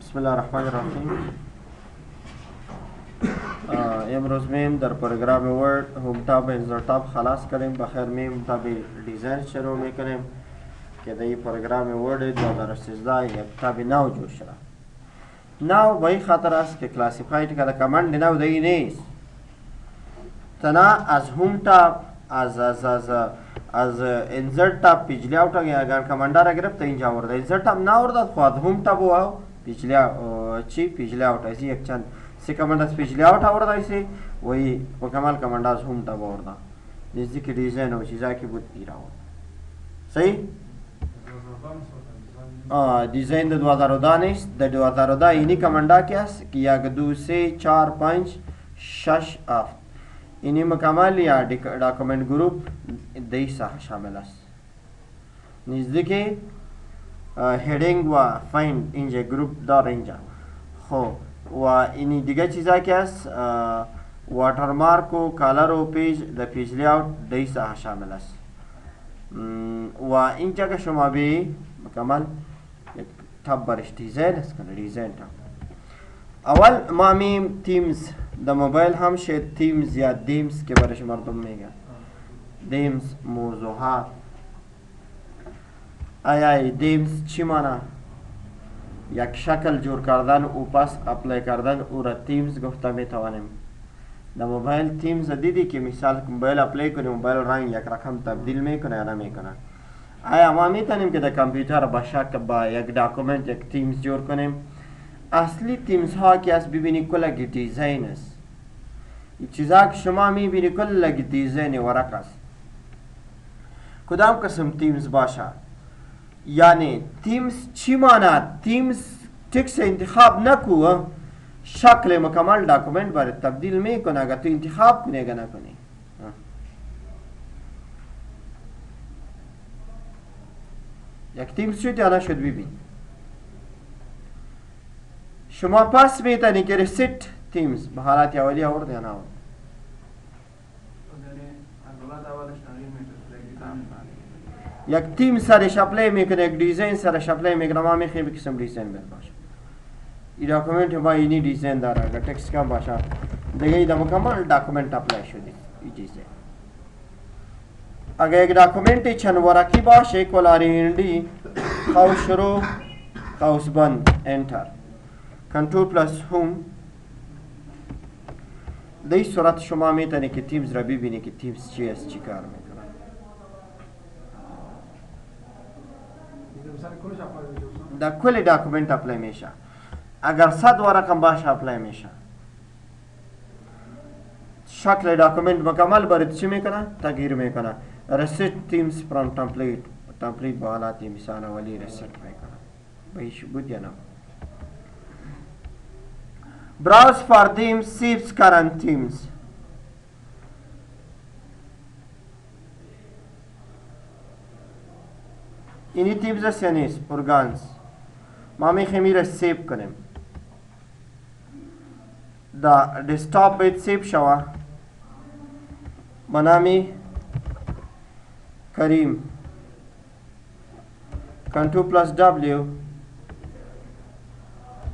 بسم الله الرحمن الرحیم. امروز میم در پروگرام ورد هوم تاب انزر تاب خلاص کردیم. بخیر میم تاب دیزاین شروع میکنیم که در این پروگرام ورد 2013 یک تاب نو جور شده. نو به این خاطر است که کلاسیفاید که کمند نو دی نیست، تنا از هوم تاب از انزرت تاب پیچلی آوت اگر کماندا را گرفت اینجا ورده انزرت تاب نورده خود هوم تاب و پیچلی چی پیچلی آوت ایسی یک چند سی کماندا از پیچلی آوت ورده ایسی وی مکمل کماندا از هوم تاب ورده نزدیک دیزاین و چیزا کی بود ایرا صحیح. دیزاین د 2010 نیست، د 2010 اینی کماندا کی است که یک دو سه چار پنج شش افت اینی مکمل یا ڈاکومنٹ گروپ دی سه شامل است. نزدیک هیدینگ و فایند اینجا گروپ دار اینجا خو و اینی دیگه چیزا که است واترمارک و کالر و پیج د پیج لیاوت دی سه شامل است و اینجا که شما بی مکمل تاب برش دیزاین است کنه دیزاین تاب. اول ما میم تیمز د موبایل هم شد تیمز یا دیمز که برش مردم میگن دیمز موضوعات. آیا دیمز چی مانا؟ یک شکل جور کردن و پس اپلای کردن او را تیمز گفته میتوانیم. د موبایل تیمز دیدی که مثال موبایل اپلای کنی موبایل رنگ یک رقم تبدیل میکنه یا نمیکنه. آیا ما میتونیم که در کامپیوتر با شکل با یک داکومنت یک تیمز جور کنیم؟ اصلی تیمز ها که از ببینی کلگی دیزاین است. چیزا که شما میبینی کلگی دیزاین ورق است. کدام قسم تیمز باشه؟ یعنی تیمز چی ماند؟ تیمز تکس انتخاب نکو، شکل مکمل داکومنت برای تبدیل میکنه اگر تو انتخاب کنی اگر نکنی. یک تیمز شد یا نشد ببین. شما پس میتونی که ریست تیمز به حالت اولی آورد یا نه آورد. یک تیم سرش اپلای میکنه، یک دیزاین سرش اپلای میکنه، ما میخویم بکسم دیزاین بر باشه. این داکومنت ما اینی دیزاین داره، اگر ٹیکس کم باشه دیگه ایده مکمل داکومنت اپلای شده این چیزه. اگر یک داکومنت چند ورقی باشه کلاری قوس شروع قوس بند انتر کنترل پلس هوم. در این صورت شما میتونی که تیمز را ببینی که تیمز چی است چی کار میکنه. در کل داکومنت اپلای میشه. اگر 100 ورقم باشه اپلای میشه. شکل داکومنت مکمل برای چی میکنه؟ تغییر میکنه. reset themes from template با حالات مثال اولی reset میکنه. بهش بود یا نه؟ browse for themes saves current themes. اینی تیمز است یا نیست؟ ارگانز ما میخوایم این را سیو کنیم. دا دسکتاپ باید سیو شوه منامی کریم کنترل پلس دبلیو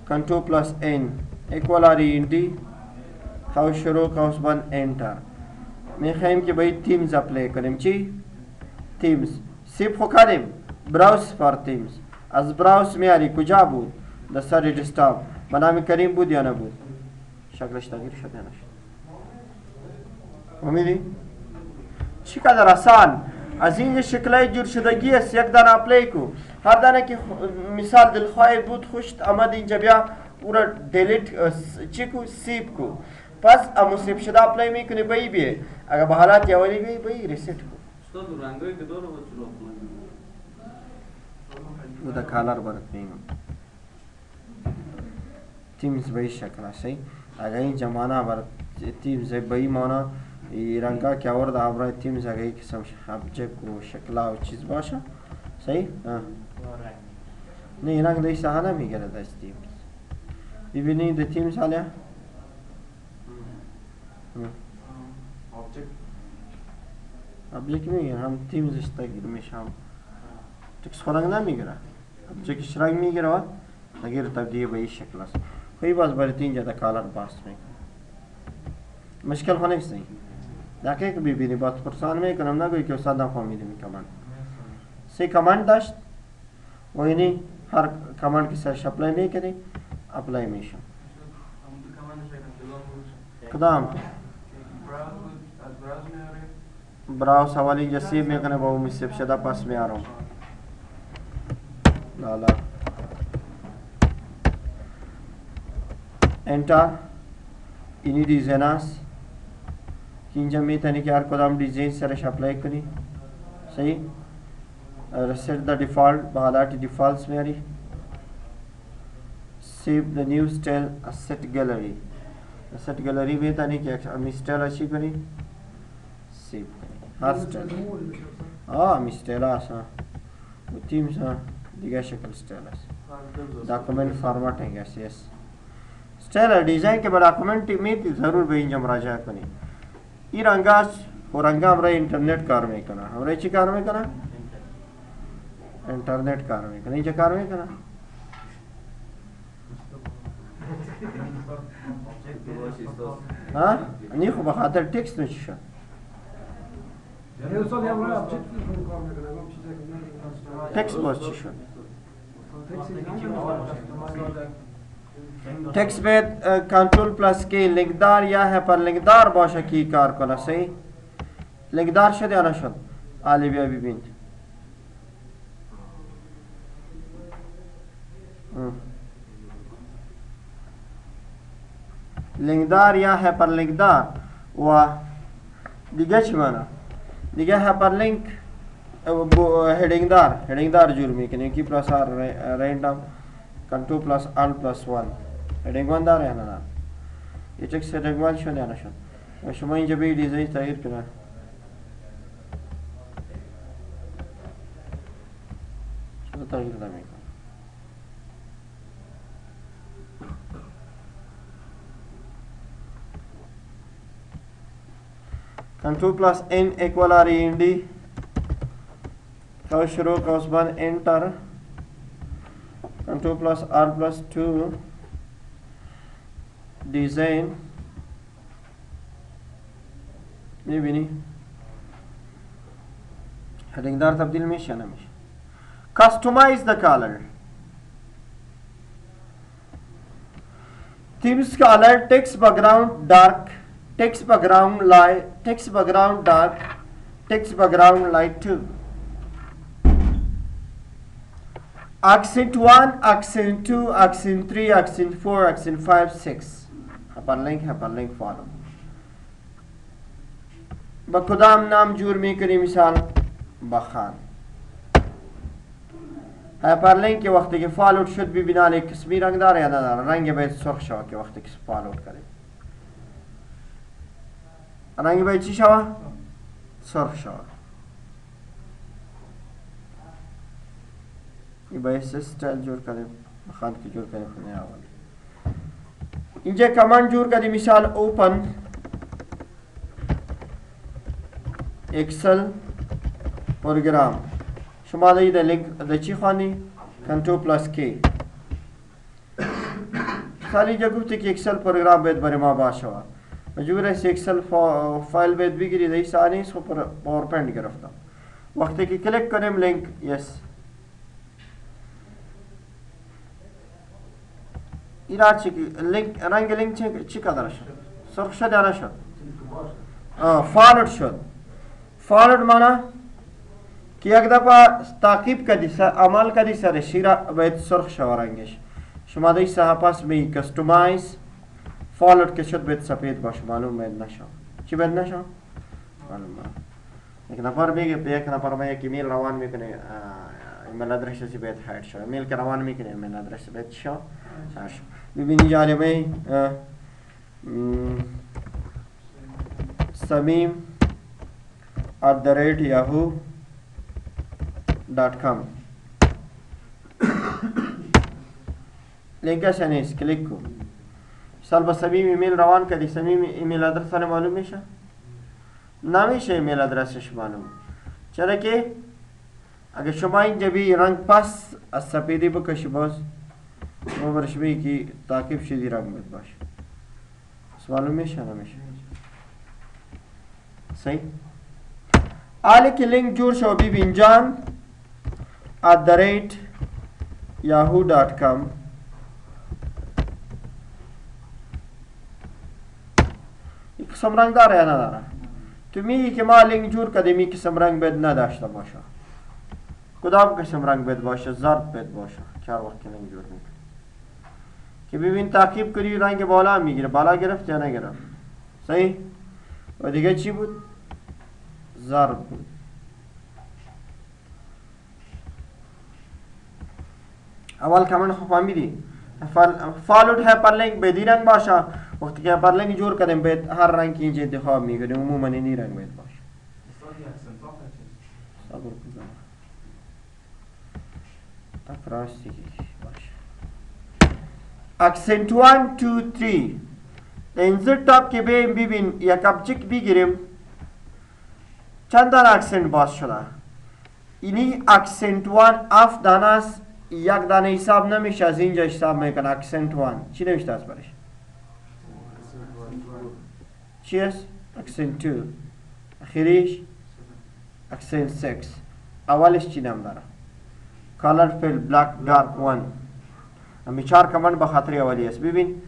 کنترل پلس این اکوال آری قوس شروع قوس بند انتر. میخوایم که باید تیمز اپلای کنیم. چی؟ تیمز سیو خو کردیم. براوز فار تیمز از براوز میاری کجا بود؟ در سر دسکتاپ منامی کریم بود یا نبود؟ شکلش تغییر شد یا نشد؟ امیدی؟ چقدر آسان از این شکلای جور شدگی است. یک دانه اپلای کو، هر دانه که مثال دلخواهی بود خوشت آمد اینجا بیا او را دیلیت چی کو سیو کو، پس امو سیو شده اپلای میکنی بایی بیه. اگر به حالت اولی بیه بایی ریست کو. استاد رنگایی که داره با چرا او دا کالر برات میگم تیمز به این شکل است. اگر این جمانه بر تیمز به این مانا رنگا که آورد برای تیمز اگر این قسم ابجکت و شکلا و چیز باشه صحیح؟ نه این رنگ دیسته ها نمیگرد از تیمز. ببینید ده تیمز حاله ابجکت میگه هم تیمزش تغییر میشه هم تکس خورنگ نمیگره ابجکتش رنگ میگره غیر تبدیل به این شکل است. خیلی باز برای اینجا در کالر باست میکنم. مشکل خو نیست این. دقیق ببینی باز پرسان میکنم نگویی که استاد نفهمیدم این کامند. سه کامند داشت و اینی هر کامند که سرش اپلای میکنی اپلای میشه. کدام؟ براوز حوالی اینجا سیب میکنه با اون سیب شده پس میارم. لالا انتر اینی دیزاین است که اینجا میتونی که هر کدام دیزاین سرش اپلای کنی. صحیح؟ set the default به حالات دیفالتس میاری. save the new style set gallery. set gallery میتونی که امی style اچی کنی سیو کنی هر style امی style است و تیم سا دیگه شکل style است document formatting است. yes style design के बड़ा डॉक्यूमेंट में जरूर به اینجا مراجعه کنی. این رنگاش و رنگا हमरा اینترنت کار میکنه. हमरा چی کار میکنه؟ اینترنت کار میکنه. اینجا کار میکنه. ها؟ نی خو بخاطر تکست نشی شد. تکست باز چی شد؟ تکست باید کنترل پلس کی لینکدار یا هایپر لینکدار باشه کی کار کنه. صحیح؟ لینکدار شد یا نشد؟ علی بیا ببینید. لینکدار یا هایپر لینکدار و دیگه چی معنی؟ دیگه هایپر لینک هیڈنگ دار جور میکنه کی پلس آر رینڈم کنٹرول پلس آل پلس 1 هیڈنگ 1 داره یا نه؟ یه چکس هیڈنگ 1 شد یا نشد؟ و شما اینجا به دیزاین تغییر کنه. شما تغییر نمیکنه. Control plus N equal R E D का शुरू का उस बाद enter control plus R plus 2 design ये भी नहीं हेडिंगदार तब्दील में शाना में customize the colour themes color text background dark text background light, text background dark, text background light 2. Accent 1, accent 2, accent 3, accent 4, accent 5, 6. hyperlink follow. بکدام نام جور میکنی مثال بخان. hyperlink که وقتی که فالوت شد ببینه علی قسمی رنگ داره یا نداره. رنگ باید سرخ شود که وقتی که فالوت کنیم. رنگ باید چی شود؟ سرخ شود. این باید ستایل جور کنیم. بخاند که جور کنیم خونه اول. اینجا کمان جور کنیم مثال اوپن اکسل پروگرام. شما دهید لینک ده چی خوانی؟ کنترول پلس کی. مثال اینجا گفته که اکسل پروگرام باید برای ما باز شود. مجبور است اکسل فایل باید بگیرید این ثانی است پر پاورپوینت گرفتم. وقتی که کلیک کنیم لینک یس اینا چی لینک رنگ لینک چی قدر شد؟ سرخ شد یا نشد؟ فالوت شد. فالوت معنی که یک دفعه تعقیب کردی عمل کردی سر شیره باید سرخ شود رنگش. شما در این صفحه پس می کستومایز فالوت که شد باید سفید باشه. معلوم باید نشد. چی باید نشد؟ معلوم باید. یک نفر میگه به یک نفر ما یک ایمیل روان میکنه ایمیل ادرسش باید هاید شد. ایمیل که روان میکنه ایمیل ادرس باید شد. ببینی جالبه samim @yahoo.com لینکش نیست. کلیک کو مثال با صمیم ایمیل روان کردی. صمیم ایمیل ادرس معلوم میشه؟ نمیشه ایمیل ادرسش معلوم. چرا که اگر شما اینجا بی رنگ پس از سفیدی بکشی باز ما برشبه کی تعقیب شدی رنگ بد باشه. معلوم میشه نمیشه؟ صحیح. آلی که لینک جور شو ببین جان @yahoo.com یک قسم رنگ داره یا نداره؟ تو میگی که ما لینک جور کردیم این قسم رنگ بد نداشته باشه. کدام قسم رنگ بد باشه؟ زرد بد باشه. چهار وقت که لینک جور میکنی که ببین تعقیب کردی رنگ بالا میگیره. بالا گرفت یا نگرفت؟ صحیح؟ و دیگه چی بود؟ زرد بود. اول کامنت خو فهمیدی؟ فالوড هایپرلینک بدی رنگ باشه. وقتی که هایپرلینک جور کردیم باید هر رنگ که اینجا انتخاب میکنیم عموما این رنگ باید باشه. صبور کن. tak راستی باشه. اکسنت 1 2 3 اینجا تاپ که بریم ببین یک ابجکت بگیریم چند دانه اکسنت باز شده. اینی اکسنت 1 اف دانه است. یک دانه حساب نمیشه از اینجا حساب میکنه. اکسنت 1 چی نوشته است برش؟ چی است؟ اکسنت 2 اخیریش اکسنت 6 اولش چی نام داره؟ کالر فیل بلک دارک 1 امی چهار کمند بخاطر اولی است. ببین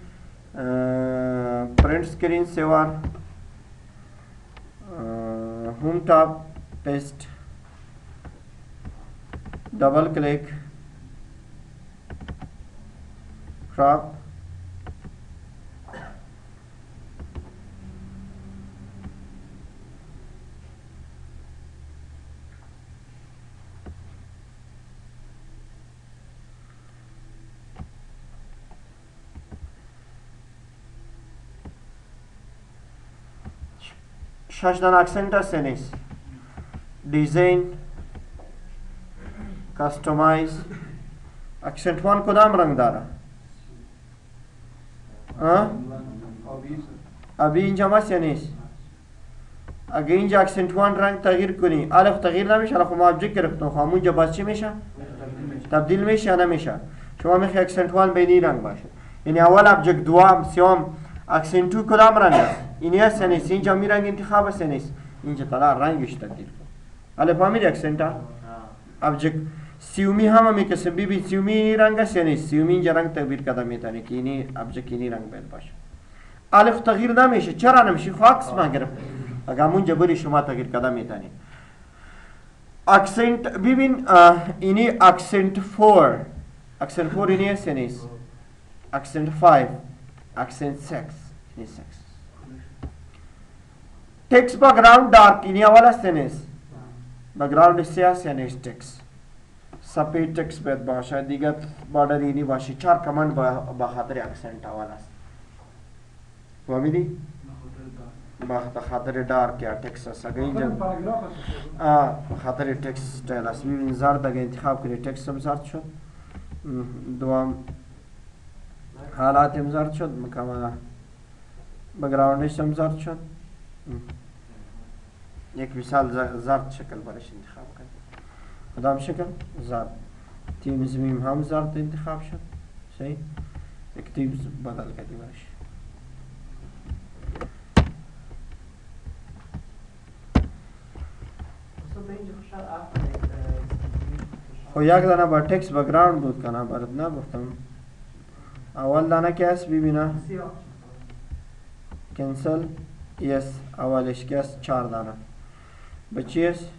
پرنٹ سکرین سیور ہوم ٹاپ پیسٹ ڈبل کلک crop شاشدان اکسنت است. دیزاین کستومایز اکسنت 1 کدام رنگ داره؟ ابھی اینجا ماست یا نیست؟ اگه اینجا اکسنت 1 رنگ تغییر کنی الف تغییر نمیشه. الف ما ابجکت گرفتم خب اونجا باز چی میشه؟ تبدیل میشه یا نمیشه؟ شما میخوای اکسنت 1 بینی رنگ باشه. یعنی اول ابجکت دوم سوم اکسنت 2 کدام رنگ است؟ اینی است یا نیست؟ اینجا می رنگ انتخاب است یا نیست؟ اینجا طلا رنگش تبدیل کن. الف فهمیدی اکسنت ابجکت سیومی هم میکسه. ببین سیومی رنگ است یا نیست؟ سیومی اینجا رنگ تغییر کرده میتونه که اینی ابجکت اینی رنگ باید باشه. الف تغییر نمیشه. چرا نمیشه؟ خاکس ما گرفت. اگه همونجا بری شما تغییر کرده میتونی. اکسنت ببین اینی اکسنت 4 اکسنت 4 اینی است یا نیست؟ اکسنت 5 اکسنت 6 اینی 6 text background dark ini awal است نیست؟ बैकग्राउंड سیاه است یا نیست؟ टेक्स्ट سپید टेक्स्ट باید باشه. دیگه بارڈر اینی باشه. چهار کمند با خاطر اکسنت اول است. فهمیدی؟ با خاطر دارک یا टेक्स्ट است. اگه اینجا با خاطر टेक्स्ट استایل است. ببین زرد اگه انتخاب کنی टेक्स्ट هم زرد شد. دوام حالات هم زرد شد. مکمل बैकग्राउंडش هم زرد شد. یک مثال زرد شکل برش انتخاب کنید. کدام شکل؟ زرد. تیم زمین هم زرد انتخاب شد. صحیح؟ یک تیم بدل کردی برش. خو یک دانه با टेक्स्ट बैकग्राउंड بود کنه برات نگفتم. اول دانه که است ببینه کنسل یس اولش که است 4 دانه بچی است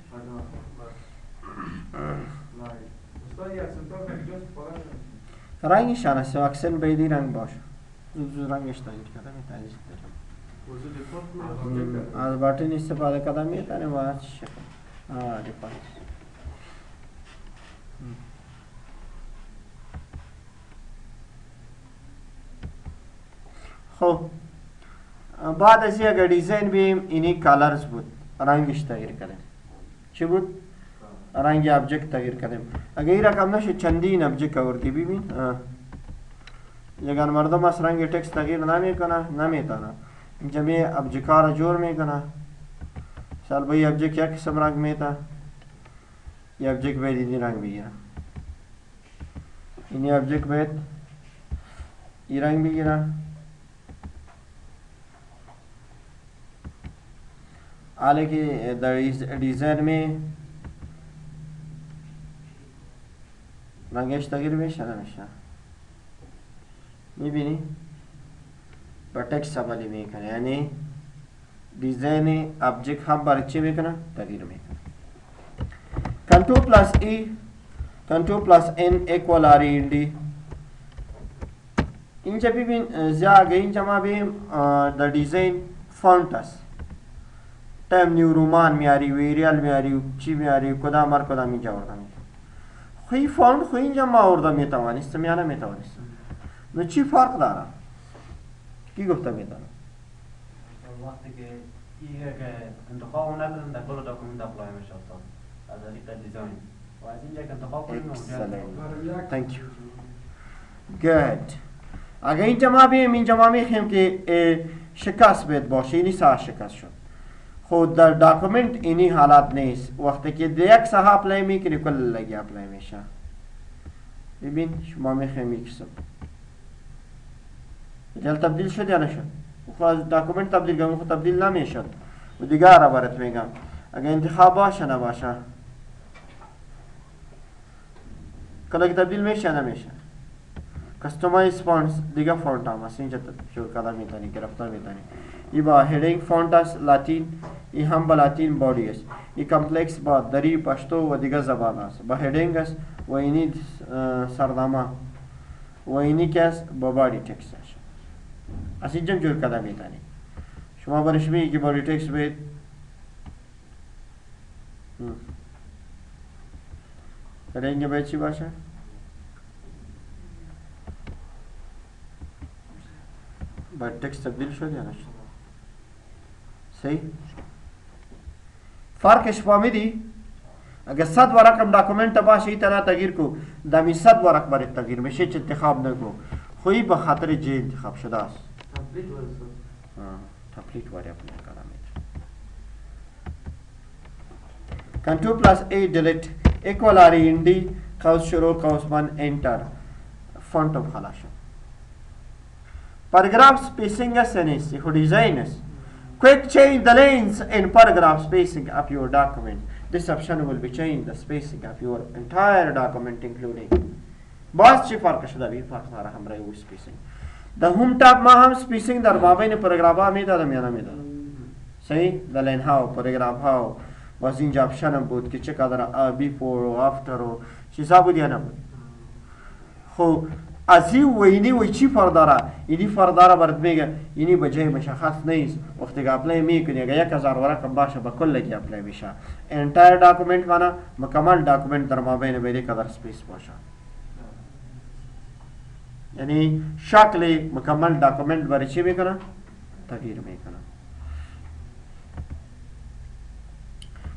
رنگش است. اکسنت بیدی رنگ باشه. زود رنگش تغییر کرده میتونید از باتن استفاده کرده میتونه و شکل دیفالت. خب بعد از اگر دیزاین بیم اینی کالرز بود. رنگش تغییر کردیم. چی بود؟ رنگ ابجکت تغییر کردیم. اگر این رقم نشه چندین ابجکت آوردی ببین. یگان مردم از رنگ टेक्स्ट تغییر نمیکنه نمیتونه. اینجا می ابجکت را جور میکنه. مثال با ابجکت یک قسم رنگ میته. یه ابجکت باید این رنگ بگیره. این ابجکت باید این رنگ بگیرم. حالا که در دیزاین में رنگش تغییر میشه نمیشه؟ میبینی؟ با تکست عملی میکنه، یعنی دیزاین ابجکت هم برای چی میکنه؟ تغییر میکنه. کنترل پلاس ای، کنترل پلاس ان اکوال آر ای دی. اینجا ببین زیا اگه اینجا ما بیم در دیزاین فونت است، تایم نیو رومان میاری، ویریال میاری، چی میاری، کدام هر کدام اینجا آورده میکنه. خوی فونت خوی اینجا ما آورده میتوانستم یا نمیتوانستم. نو چی فرق داره؟ کی گفته میتونه؟ وقتی که ایه که انتخاب نکنیم در کل داکومنت اپلای میشه استاد از طریق دیزاین و از اینجا که انتخاب کنیم Excellent. Thank you. Good. اگه اینجا ما بیم اینجا ما میخویم که شکست بید باشه، اینی سا شکست شد. خود در داکومنت اینی حالت نیست. وقتی که یک سا اپلای میکنی کل لگی اپلای میشه. ببین شما میخویم یکسب جل تبدیل شد یا نشد؟ خود داکومنت تبدیل کنم خود تبدیل نمیشد و دیگر را برات میگم اگه انتخاب باشه نباشه کلا که تبدیل میشه نمیشه. کستومایز فونتس دیگه فونت هم هست اینجا شروع کردن میتونی گرفتار میتونی. ای با هیدینگ فونت است لاتین، ای هم با لاتین بادی است. ای کمپلکس با دری پشتو و دیگه زبان است. با هیدینگ است و اینی سردامه و اینی که است با بادی تکست است. از اینجا جور کردن میتونی. شما برش میگی که بادی تکست بید هیدینگ باید چی باشه؟ باید تکست تبدیل شد یا نشد؟ صحیح؟ فرقش فهمیدی؟ اگر 100 ورقم داکومنت باشه ای طرح تغییر کو دمی 100 ورق باید تغییر میشه چه انتخاب نکو خویی به خاطر جه انتخاب شده است. تپلیت واری اپلی کردم کنترل پلاس ای دیلیت اکوال آر این دی قوس شروع قوس من انتر فونتم خلاص شد. Paragraph spacing is an issue for designers. Quick change the lanes in paragraph spacing of your document. This option will be change the spacing of your entire document including. باز چی فرق شده بی فرق داره همراه او spacing. در هوم تاب ما هم spacing در مابین پاراگراف ها میدادم یا نمیدادم. صحیح؟ در لین ها و پاراگراف ها و باز اینجا option هم بود که چقدر before و after و چیزا بود یا نبود. خب ازی و اینی و چی فرق داره؟ اینی فرق داره برات میگه اینی به جای مشخص نیست وقتی که اپلای میکنی اگه 1000 ورقم باشه با کل کی اپلای میشه. انتایر داکومنت کنه مکمل داکومنت در مابین بیری قدر سپیس باشه. یعنی شکل مکمل داکومنت برای چی میکنه؟ تغییر میکنه.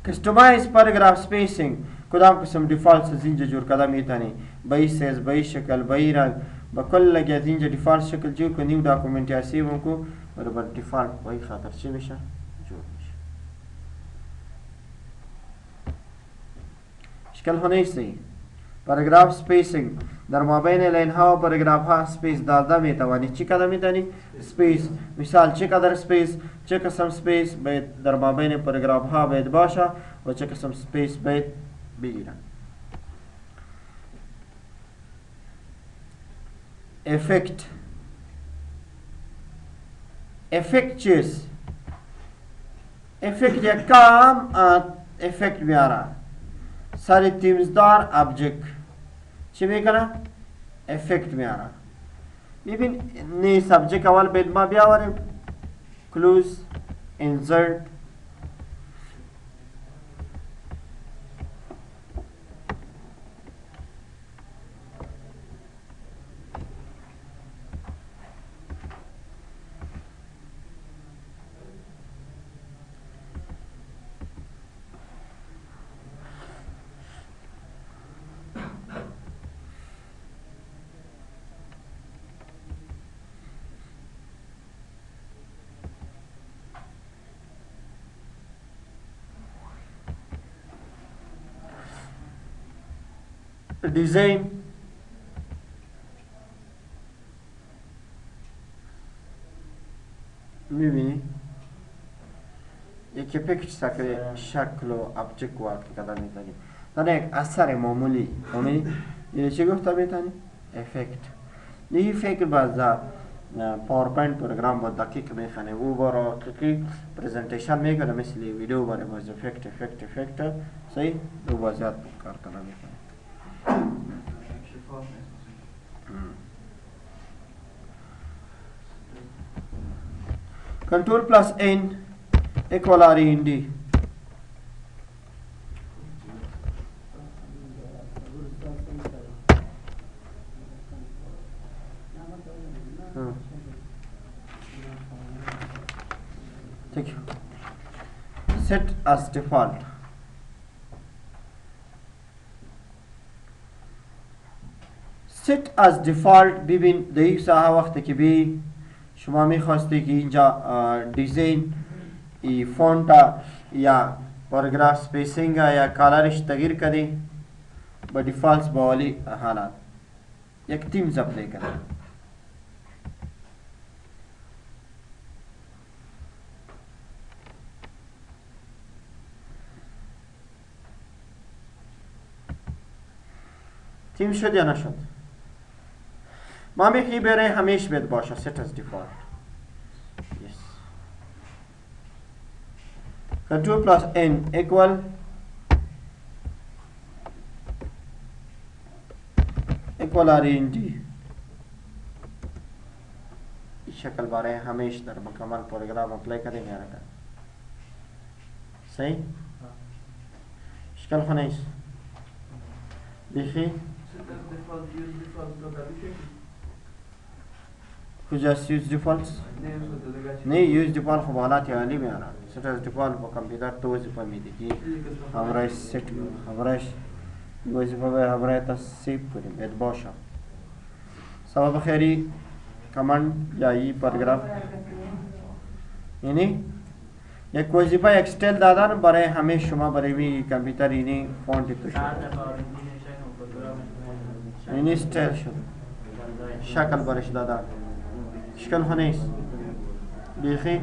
کستومایز پاراگراف سپیسینگ کدام قسم دیفالت از اینجا جور کده میتونی با ای سیز با ای شکل با ای رنگ با کل لگی از اینجا دیفالت شکل جور که نیو داکومنت یا سیوم کو برای دیفالت با ای خاطر چی میشه؟ جور میشه. شکل ها نیستی. پاراگراف سپیسینگ در مابین لین ها و پاراگراف ها سپیس داده میتوانی چی کده میتونی؟ سپیس مثال چه قدر سپیس چه قسم سپیس باید در مابین پاراگراف ها باید باشه و چه قسم سپیس باید بگیرن. افکت افکت چیست؟ افکت یک کام افکت میاره سری تیمزدار ابجکت چی میکنه؟ افکت میاره. ببین نی سبجکت اول باید ما بیاوریم کلوز انسرت design میبینی یک افکت شکل و ابجکت و کده میتونی در یک اثر معمولی فهمیدی؟ یه چی گفته میتونی؟ افکت یه فکر باز در پاورپوینت پروگرام با دقیق میخنه او برای دقیق پریزنتیشن میکنه مثل ویدیو برای باز افکت صحیح دو بازیات کار کنه میکنه شفاف نیست. Control plus N equal R in D. Thank you. Set as default. Set as default ببین در یک ساعت وقتی که بی شما میخواستی که اینجا دیزاین ای فونت یا پاراگراف سپیسینگ یا کالرش تغییر کردی با دیفالت با والی حالات یک تیم زبطه کنه تیم شد یا نشد ما میخوایی برای همیش بید باشه set as default yes control plus n equal r in d इस शक्ल बारे हमेश दर मुकम्मल programme apply करेंगे यार सही शक्ल खनीस देखिए कुछ यूज डिफॉल्ट्स नहीं यूज डिफॉल्ट खबालात यानी में आ रहा सेट एज डिफॉल्ट पर कंप्यूटर तो उस पर में देखिए हमारा सेट हमारा वजीफा पे हमारा तस्सीब करें एडबॉशा सबब खैरी कमांड या ये पैराग्राफ यानी एक वजीफा एक्सटेल दादा न बरे हमें शुमा बरे भी कंप्यूटर इन्हीं फॉन्ट इतो इन्हीं स्टाइल शो शक्ल बरश दादा शक्ल खनीस देखिए